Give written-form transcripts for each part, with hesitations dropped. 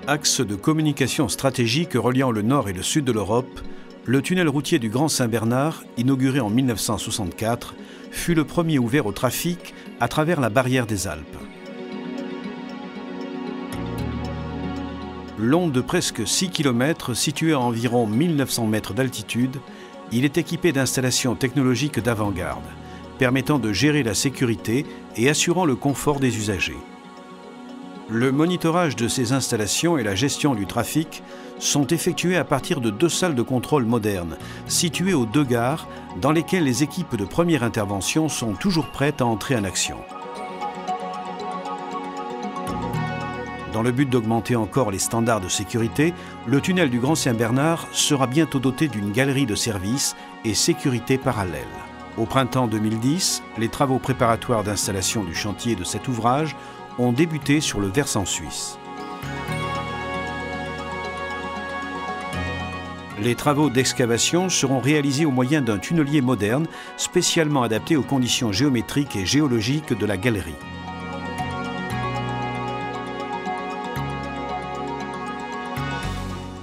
Axe de communication stratégique reliant le nord et le sud de l'Europe, le tunnel routier du Grand Saint-Bernard, inauguré en 1964, fut le premier ouvert au trafic à travers la barrière des Alpes. Long de presque 6 km, situé à environ 1900 mètres d'altitude, il est équipé d'installations technologiques d'avant-garde, permettant de gérer la sécurité et assurant le confort des usagers. Le monitorage de ces installations et la gestion du trafic sont effectués à partir de 2 salles de contrôle modernes, situées aux 2 gares, dans lesquelles les équipes de première intervention sont toujours prêtes à entrer en action. Dans le but d'augmenter encore les standards de sécurité, le tunnel du Grand Saint-Bernard sera bientôt doté d'une galerie de service et sécurité parallèle. Au printemps 2010, les travaux préparatoires d'installation du chantier de cet ouvrage ont débuté sur le versant suisse. Les travaux d'excavation seront réalisés au moyen d'un tunnelier moderne spécialement adapté aux conditions géométriques et géologiques de la galerie.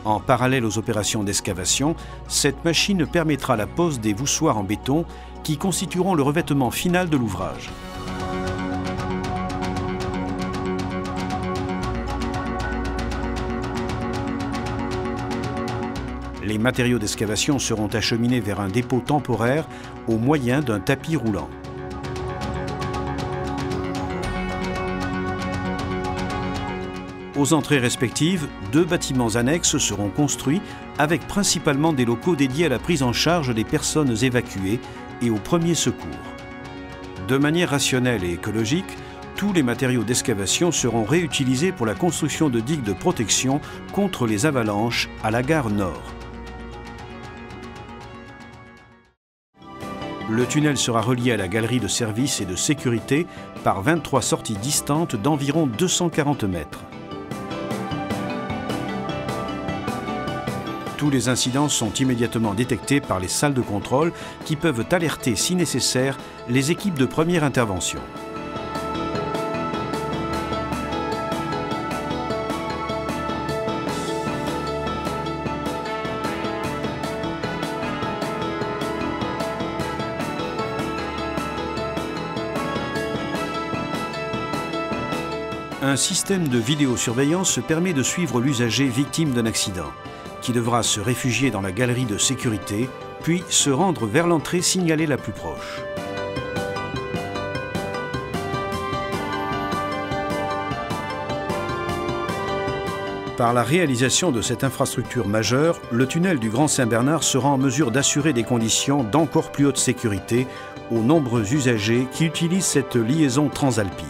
En parallèle aux opérations d'excavation, cette machine permettra la pose des voussoirs en béton qui constitueront le revêtement final de l'ouvrage. Les matériaux d'excavation seront acheminés vers un dépôt temporaire au moyen d'un tapis roulant. Aux entrées respectives, 2 bâtiments annexes seront construits avec principalement des locaux dédiés à la prise en charge des personnes évacuées et aux premiers secours. De manière rationnelle et écologique, tous les matériaux d'excavation seront réutilisés pour la construction de digues de protection contre les avalanches à la gare Nord. Le tunnel sera relié à la galerie de service et de sécurité par 23 sorties distantes d'environ 240 mètres. Tous les incidents sont immédiatement détectés par les salles de contrôle qui peuvent alerter, si nécessaire, les équipes de première intervention. Un système de vidéosurveillance permet de suivre l'usager victime d'un accident, qui devra se réfugier dans la galerie de sécurité, puis se rendre vers l'entrée signalée la plus proche. Par la réalisation de cette infrastructure majeure, le tunnel du Grand Saint-Bernard sera en mesure d'assurer des conditions d'encore plus haute sécurité aux nombreux usagers qui utilisent cette liaison transalpine.